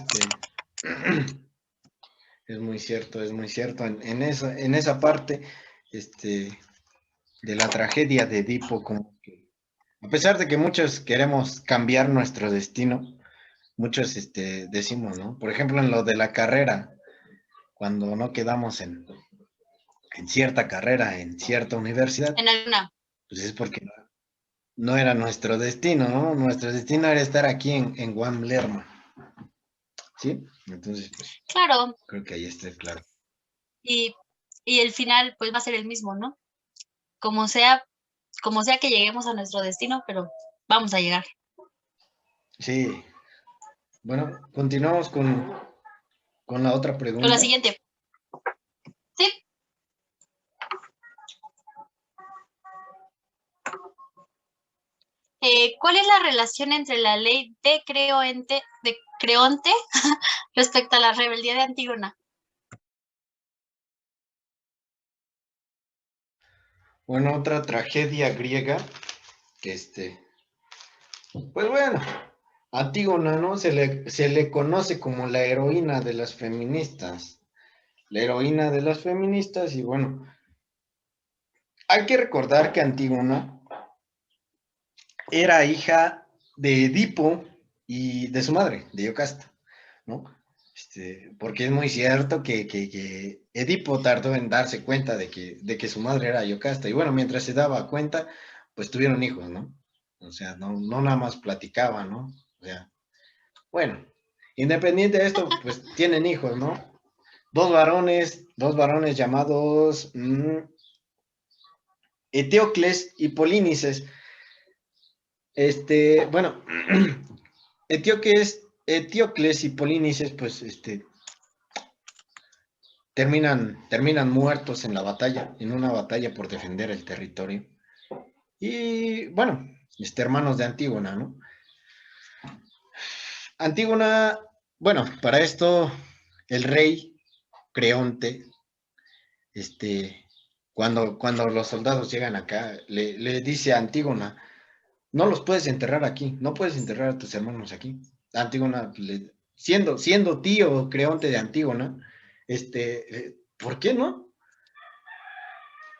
Es muy cierto en esa parte, este, de la tragedia de Edipo, como que, a pesar de que muchos queremos cambiar nuestro destino, muchos, decimos, ¿no? Por ejemplo, en lo de la carrera, cuando no quedamos en cierta carrera, en cierta universidad, En alguna, pues es porque no era nuestro destino, ¿no? Nuestro destino era estar aquí en Guam Lerma, ¿sí? Entonces, pues, claro, creo que ahí está claro. y, y el final pues va a ser el mismo, ¿no? Como sea, como sea que lleguemos a nuestro destino, pero vamos a llegar. Sí, bueno, continuamos con la otra Con la pregunta. siguiente, ¿sí? ¿Cuál es la relación entre la ley de Creonte respecto a la rebeldía de Antígona? Bueno, otra tragedia griega, que pues bueno, Antígona, ¿no? Se le conoce como la heroína de las feministas. La heroína de las feministas, y bueno, hay que recordar que Antígona era hija de Edipo y de su madre, de Yocasta, ¿no? Porque es muy cierto que Edipo tardó en darse cuenta de que su madre era Yocasta, y bueno, mientras se daba cuenta, pues tuvieron hijos, ¿no? O sea, no nada más platicaban, ¿no? O sea, bueno, independiente de esto, pues tienen hijos, ¿no? Dos varones llamados Eteocles y Polínices. Bueno, Eteocles y Polínices, pues, terminan muertos en la batalla, en una batalla por defender el territorio. Y, bueno, hermanos de Antígona, ¿no? Antígona, bueno, para esto, el rey Creonte, cuando los soldados llegan acá, le dice a Antígona, no los puedes enterrar aquí, no puedes enterrar a tus hermanos aquí. Antígona, siendo tío Creonte de Antígona, ¿por qué no?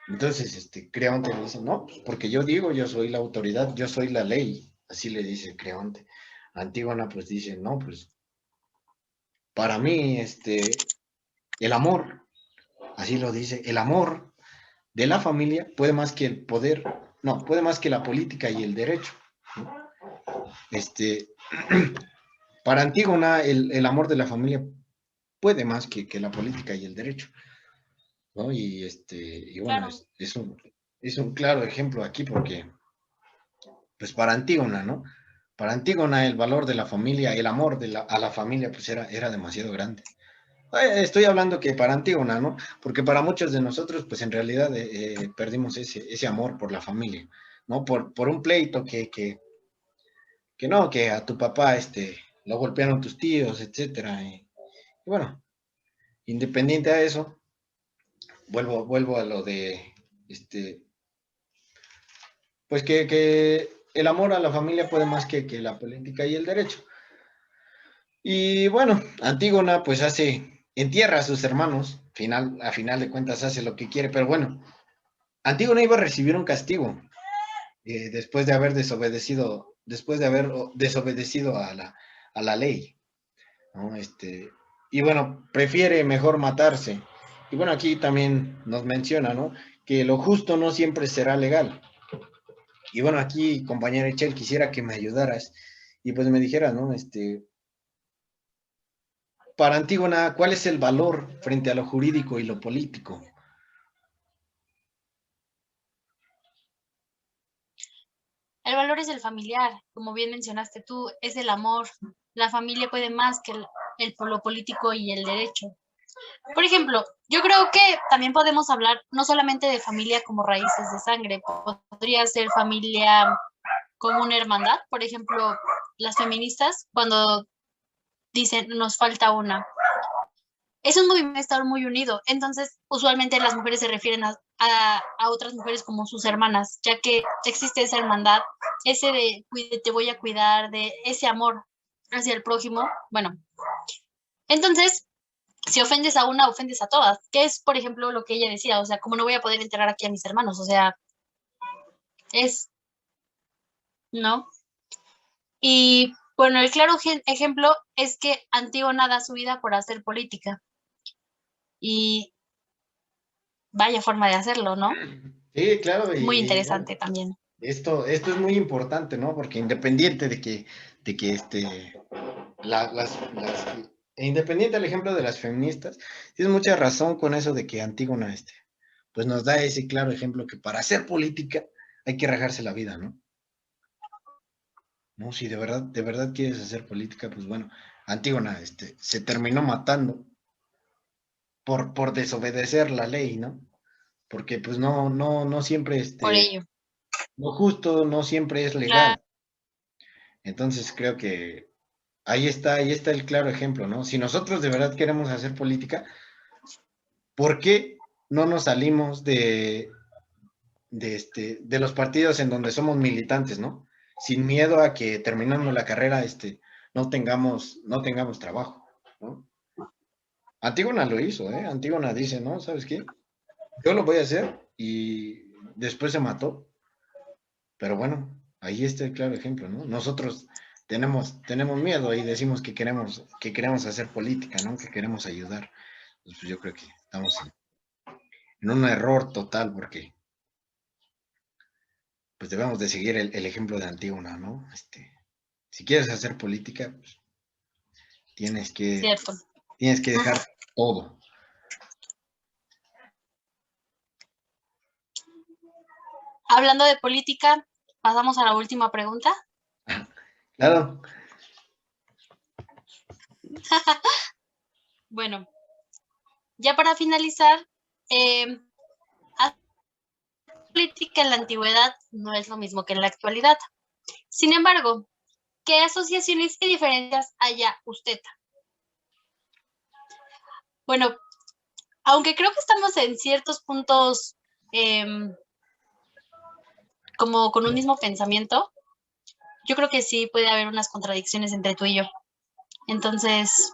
Entonces, Creonte le dice, no, pues porque yo digo, yo soy la autoridad, yo soy la ley, así le dice Creonte. Antígona, pues dice, no, pues para mí, el amor, así lo dice, el amor de la familia puede más que el poder, no, puede más que la política y el derecho, ¿no? Para Antígona, el amor de la familia puede más que la política y el derecho. ¿no? Y bueno, Claro. es un claro ejemplo aquí porque, pues para Antígona, ¿no? Para Antígona el valor de la familia, el amor a la familia, pues era demasiado grande. Estoy hablando que para Antígona, ¿no? Porque para muchos de nosotros, pues en realidad perdimos ese amor por la familia, ¿no? Por un pleito que no, que a tu papá lo golpearon tus tíos, etcétera. Y bueno, independiente a eso, vuelvo a lo de, pues que el amor a la familia puede más que la política y el derecho. Y bueno, Antígona pues entierra a sus hermanos, a final de cuentas hace lo que quiere, pero bueno, Antígona iba a recibir un castigo después de haber desobedecido a la ley, ¿no? Y bueno, prefiere mejor matarse. Y bueno, aquí también nos menciona, ¿no? Que lo justo no siempre será legal. Y bueno, aquí, compañera Echel, quisiera que me ayudaras y pues me dijeras, ¿no? Para Antígona, ¿cuál es el valor frente a lo jurídico y lo político? El valor es el familiar, como bien mencionaste tú, es el amor. La familia puede más que lo político y el derecho. Por ejemplo, yo creo que también podemos hablar no solamente de familia como raíces de sangre, podría ser familia como una hermandad. Por ejemplo, las feministas, cuando dicen nos falta una, es un movimiento estar muy unido. Entonces, usualmente las mujeres se refieren a otras mujeres como sus hermanas, ya que existe esa hermandad, ese de te voy a cuidar, de ese amor hacia el prójimo. Bueno, entonces, si ofendes a una, ofendes a todas, que es, por ejemplo, lo que ella decía, o sea, como no voy a poder enterrar aquí a mis hermanos, o sea, es, ¿no? Y bueno, el claro ejemplo es que Antígona da su vida por hacer política. Y vaya forma de hacerlo, ¿no? Sí, claro, Muy y bueno, interesante también. esto es muy importante, ¿no? Porque independiente de que independiente del ejemplo de las feministas, tienes mucha razón con eso de que Antígona, pues nos da ese claro ejemplo que para hacer política hay que rajarse la vida, ¿no? No, si de verdad quieres hacer política, pues bueno, Antígona, se terminó matando por desobedecer la ley, ¿no? Porque pues no siempre, Por ello. lo justo no siempre es Claro, legal. Entonces creo que ahí está el claro ejemplo, ¿no? Si nosotros de verdad queremos hacer política, ¿por qué no nos salimos de los partidos en donde somos militantes, ¿no? Sin miedo a que terminando la carrera, no tengamos trabajo, ¿no? Antígona lo hizo, ¿eh? Antígona dice, ¿no? ¿Sabes qué? Yo lo voy a hacer y después se mató, pero bueno, ahí está el claro ejemplo, ¿no? Nosotros tenemos miedo y decimos que queremos hacer política, ¿no? Que queremos ayudar. Pues yo creo que estamos en un error total porque pues debemos de seguir el ejemplo de Antígona, ¿no? Si quieres hacer política, pues tienes que, cierto. tienes que dejar todo. Hablando de política, pasamos a la última pregunta. Claro, Bueno, ya para finalizar, la política en la antigüedad no es lo mismo que en la actualidad. Sin embargo, ¿qué asociaciones y diferencias haya usted? Bueno, aunque creo que estamos en ciertos puntos como con un mismo pensamiento, yo creo que sí puede haber unas contradicciones entre tú y yo. Entonces,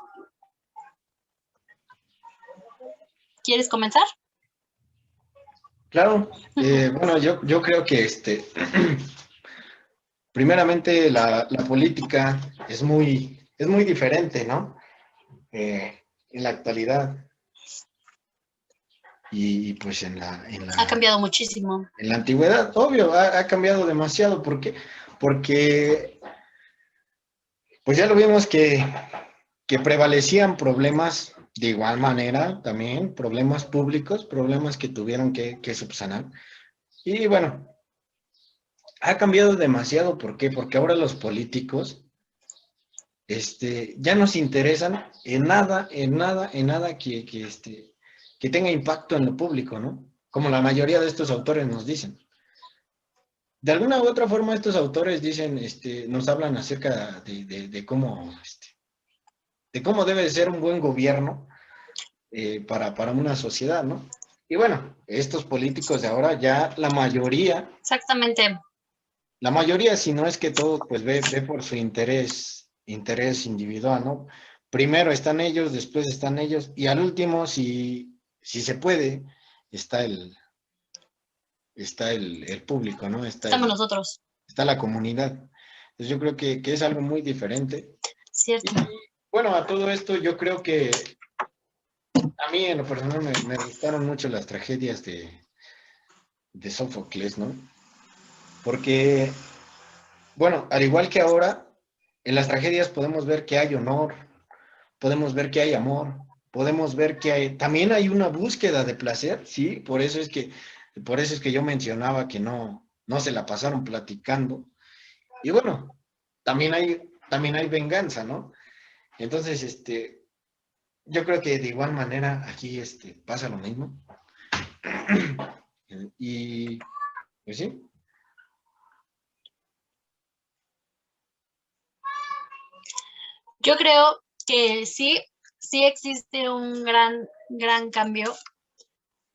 ¿quieres comenzar? claro. Bueno, yo creo que primeramente la política es muy diferente, ¿no? En la actualidad y pues Ha cambiado muchísimo. en la antigüedad, obvio, ha cambiado demasiado. ¿Por qué? Porque pues ya lo vimos que prevalecían problemas De igual manera, también problemas públicos, problemas que tuvieron que subsanar. Y bueno, ha cambiado demasiado. ¿Por qué? Porque ahora los políticos ya no se interesan en nada que tenga impacto en lo público, ¿no? Como la mayoría de estos autores nos dicen. De alguna u otra forma, estos autores dicen, nos hablan acerca de cómo, de cómo debe ser un buen gobierno para una sociedad, ¿no? Y bueno, estos políticos de ahora ya Exactamente. la mayoría, si no es que todo, pues ve por su interés individual, ¿no? Primero están ellos, después están ellos, y al último, si se puede, está el público, ¿no? Estamos nosotros. Está la comunidad. Entonces yo creo que es algo muy diferente. Cierto. Y bueno, a todo esto yo creo que a mí en lo personal me gustaron mucho las tragedias de Sófocles, ¿no? Porque, bueno, al igual que ahora, en las tragedias podemos ver que hay honor, podemos ver que hay amor, podemos ver que también hay una búsqueda de placer, ¿sí? Por eso es que yo mencionaba que no se la pasaron platicando. Y bueno, también hay venganza, ¿no? Entonces, yo creo que de igual manera aquí pasa lo mismo. Y pues sí. Yo creo que sí, sí existe un gran cambio,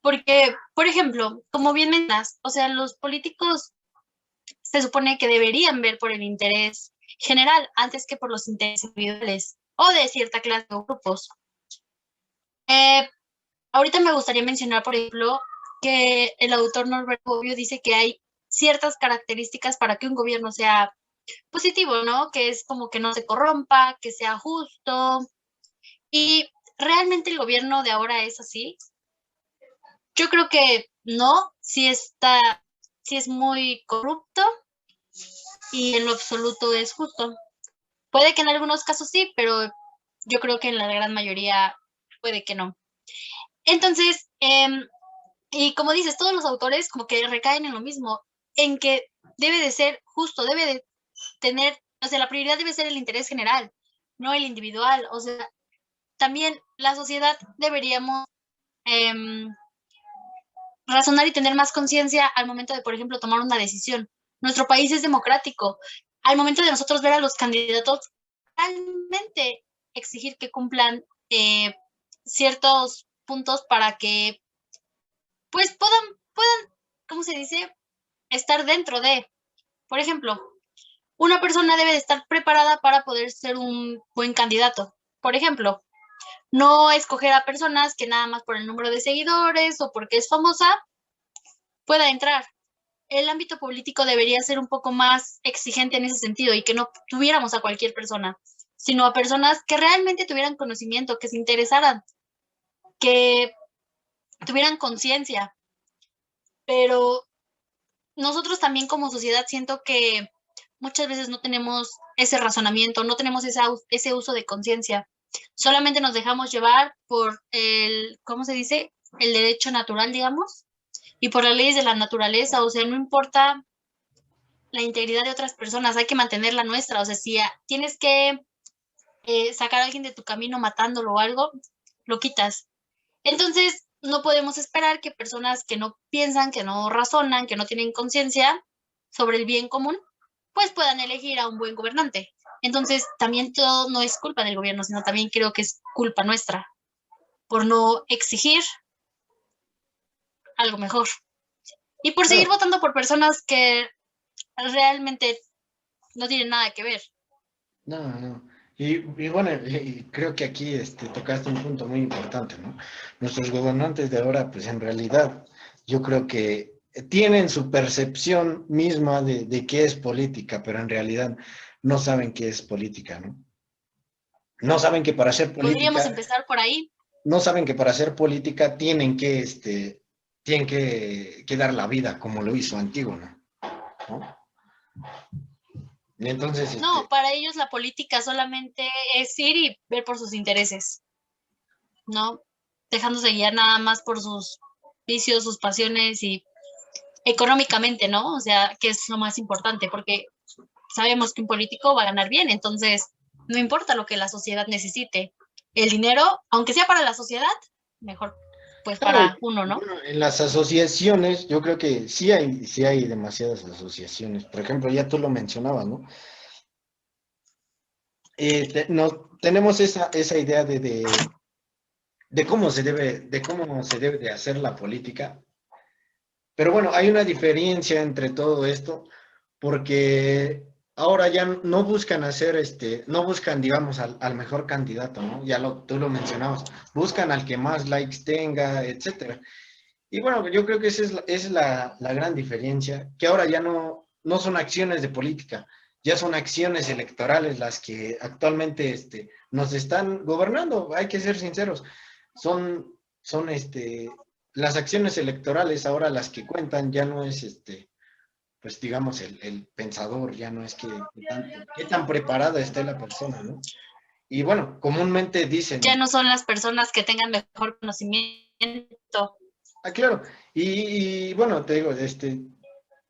porque, por ejemplo, como bien mencionas, o sea, los políticos se supone que deberían ver por el interés general antes que por los intereses individuales o de cierta clase o grupos. Eh, Ahorita me gustaría mencionar, por ejemplo, que el autor Norberto Bobbio dice que hay ciertas características para que un gobierno sea positivo, ¿no? Que es como que no se corrompa, que sea justo. Y realmente el gobierno de ahora es así. Yo creo que no, sí es muy corrupto y en lo absoluto es justo. Puede que en algunos casos sí, pero yo creo que en la gran mayoría puede que no. Entonces, y como dices, todos los autores como que recaen en lo mismo, en que debe de ser justo, debe de tener, o sea, la prioridad debe ser el interés general, no el individual. O sea, también la sociedad deberíamos eh, razonar y tener más conciencia al momento de, por ejemplo, tomar una decisión. Nuestro país es democrático. Al momento de nosotros ver a los candidatos, realmente exigir que cumplan ciertos puntos para que, pues, puedan, ¿cómo se dice? Estar dentro de, por ejemplo, una persona debe de estar preparada para poder ser un buen candidato. Por ejemplo, no escoger a personas que nada más por el número de seguidores o porque es famosa pueda entrar. El ámbito político debería ser un poco más exigente en ese sentido y que no tuviéramos a cualquier persona, sino a personas que realmente tuvieran conocimiento, que se interesaran, que tuvieran conciencia. Pero nosotros también como sociedad siento que muchas veces no tenemos ese razonamiento, no tenemos ese uso de conciencia. Solamente nos dejamos llevar por el, ¿cómo se dice? El derecho natural, digamos, y por las leyes de la naturaleza. O sea, no importa la integridad de otras personas, hay que mantener la nuestra. O sea, si tienes que sacar a alguien de tu camino matándolo o algo, lo quitas. Entonces, no podemos esperar que personas que no piensan, que no razonan, que no tienen conciencia sobre el bien común, pues puedan elegir a un buen gobernante. Entonces, también todo no es culpa del gobierno, sino también creo que es culpa nuestra por no exigir algo mejor. Y por seguir No, votando por personas que realmente no tienen nada que ver. no. Y bueno, y creo que aquí tocaste un punto muy importante, ¿no? Nuestros gobernantes de ahora, pues en realidad, yo creo que tienen su percepción misma de qué es política, pero en realidad no saben qué es política, ¿no? No saben que para hacer Podríamos política, empezar por ahí. no saben que para hacer política tienen que dar la vida como lo hizo Antígona, ¿no? Y entonces, No, para ellos la política solamente es ir y ver por sus intereses. ¿no? Dejándose guiar nada más por sus vicios, sus pasiones y económicamente, ¿no? O sea, que es lo más importante, porque sabemos que un político va a ganar bien, entonces no importa lo que la sociedad necesite. El dinero, aunque sea para la sociedad, mejor pues Claro, para uno, ¿no? bueno, en las asociaciones, yo creo que sí hay demasiadas asociaciones. Por ejemplo, ya tú lo mencionabas, ¿no? Tenemos esa idea de cómo se debe de hacer la política. Pero bueno, hay una diferencia entre todo esto, porque ahora ya no buscan hacer no buscan, digamos, al mejor candidato, ¿no? Tú lo mencionabas, buscan al que más likes tenga, etcétera. Y bueno, yo creo que esa es la gran diferencia, que ahora ya no son acciones de política, ya son acciones electorales las que actualmente nos están gobernando, hay que ser sinceros. Son las acciones electorales ahora las que cuentan, ya no es pues digamos, el pensador, ya no es qué tan preparada esté la persona, ¿no? Y bueno, comúnmente Ya dicen, no son las personas que tengan mejor conocimiento. claro, y bueno, te digo,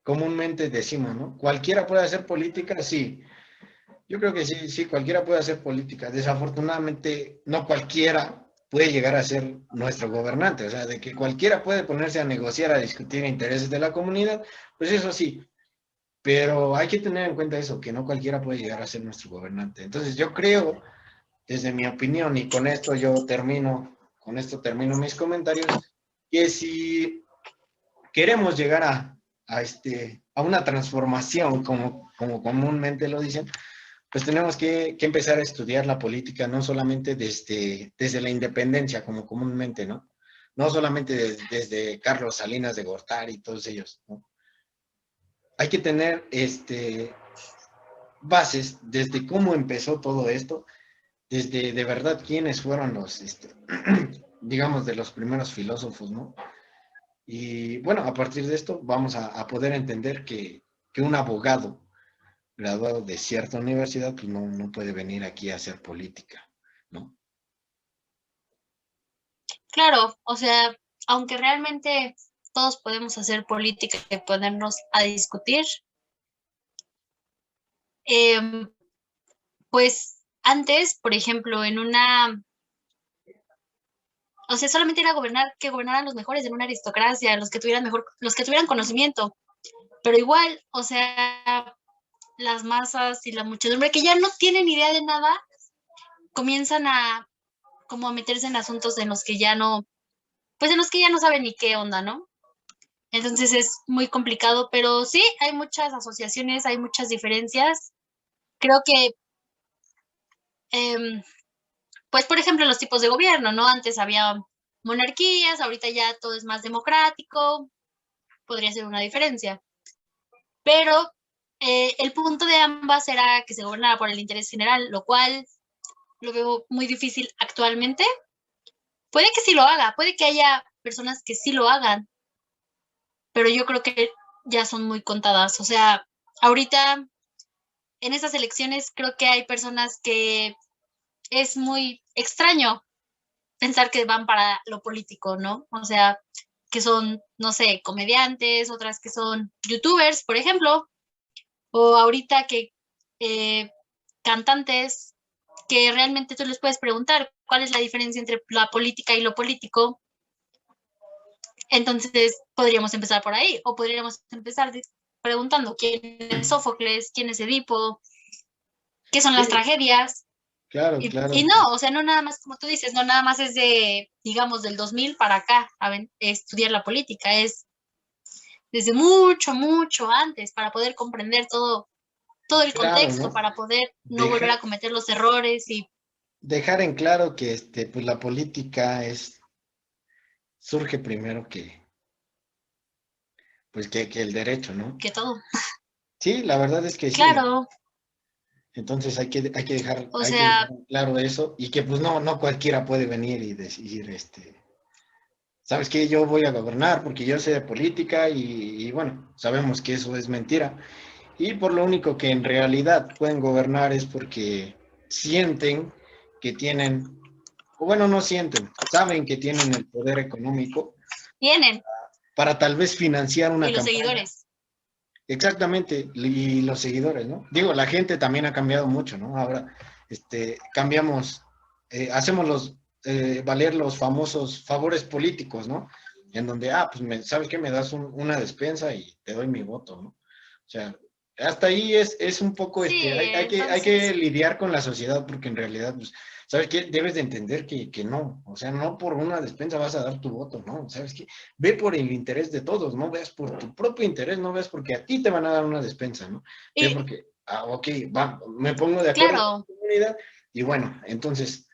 comúnmente decimos, ¿no? ¿Cualquiera puede hacer política? Sí, yo creo que sí, sí, cualquiera puede hacer política. Desafortunadamente, no cualquiera puede llegar a ser nuestro gobernante, o sea, de que cualquiera puede ponerse a negociar, a discutir intereses de la comunidad, pues eso sí, pero hay que tener en cuenta eso, que no cualquiera puede llegar a ser nuestro gobernante. Entonces, yo creo, desde mi opinión, y con esto termino mis comentarios, que si queremos llegar a una transformación, como comúnmente lo dicen, pues tenemos que empezar a estudiar la política, no solamente desde la independencia, como comúnmente, ¿no? No solamente desde Carlos Salinas de Gortari y todos ellos, ¿no? Hay que tener bases desde cómo empezó todo esto, desde de verdad quiénes fueron digamos, de los primeros filósofos, ¿no? Y bueno, a partir de esto vamos a poder entender que un abogado graduado de cierta universidad pues no puede venir aquí a hacer política, ¿no? Claro, o sea, aunque realmente todos podemos hacer política y ponernos a discutir, em, pues antes, por ejemplo, o sea, solamente era que gobernaran los mejores en una aristocracia, los que tuvieran conocimiento, pero igual, o sea, las masas y la muchedumbre que ya no tienen idea de nada, comienzan a como a meterse en asuntos en los que ya no, pues en los que ya no saben ni qué onda, ¿no? Entonces es muy complicado, pero sí, hay muchas asociaciones, hay muchas diferencias. Creo que, em, pues por ejemplo, los tipos de gobierno, ¿no? Antes había monarquías, ahorita ya todo es más democrático, podría ser una diferencia. Pero el punto de ambas era que se gobernara por el interés general, lo cual lo veo muy difícil actualmente. Puede que sí lo haga, puede que haya personas que sí lo hagan, pero yo creo que ya son muy contadas. O sea, ahorita en estas elecciones creo que hay personas que es muy extraño pensar que van para lo político, ¿no? O sea, que son, no sé, comediantes, otras que son youtubers, por ejemplo, o ahorita que eh, cantantes que realmente tú les puedes preguntar cuál es la diferencia entre la política y lo político. Entonces podríamos empezar por ahí, o podríamos empezar preguntando quién es Sófocles, quién es Edipo, qué son las Sí, tragedias. claro, Y claro. no, o sea, no nada más, como tú dices, no nada más es de, digamos, del 2000 para acá, estudiar la política, es desde mucho, mucho antes para poder comprender todo el Claro, contexto, ¿no? para poder no volver Dejar, a cometer los errores y dejar en claro que pues la política surge primero pues que el derecho, ¿no? que todo. Sí, la verdad es que sí, ¿no? Claro, Entonces o hay que dejar sea, claro eso y que pues no cualquiera puede venir y decir, ¿sabes qué? Yo voy a gobernar porque yo sé de política y bueno, sabemos que eso es mentira. Y por lo único que en realidad pueden gobernar es porque sienten que tienen o bueno, no sienten, saben que tienen el poder económico Tienen, para tal vez financiar una y los campaña. seguidores. Exactamente, y los seguidores, ¿no? Digo, la gente también ha cambiado mucho, ¿no? Ahora, cambiamos, hacemos valer los famosos favores políticos, ¿no? En donde, pues, ¿sabes qué? Me das una despensa y te doy mi voto, ¿no? O sea, hasta ahí es un poco, Sí, hay que entonces, lidiar con la sociedad porque en realidad, pues, ¿sabes qué? Debes de entender que no, o sea, no por una despensa vas a dar tu voto, ¿no? ¿Sabes qué? Ve por el interés de todos, no veas por tu propio interés, no veas porque a ti te van a dar una despensa, ¿no? Ve y porque, ok, va, me pongo de acuerdo con claro, la comunidad y bueno, entonces,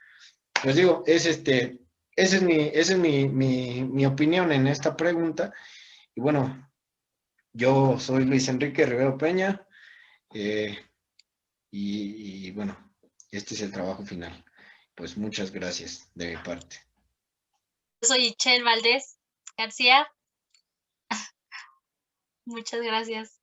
pues digo, esa es mi opinión en esta pregunta y bueno, yo soy Luis Enrique Rivero Peña eh, y bueno, este es el trabajo final. Pues muchas gracias de mi parte. soy Ichel Valdés García. Muchas gracias.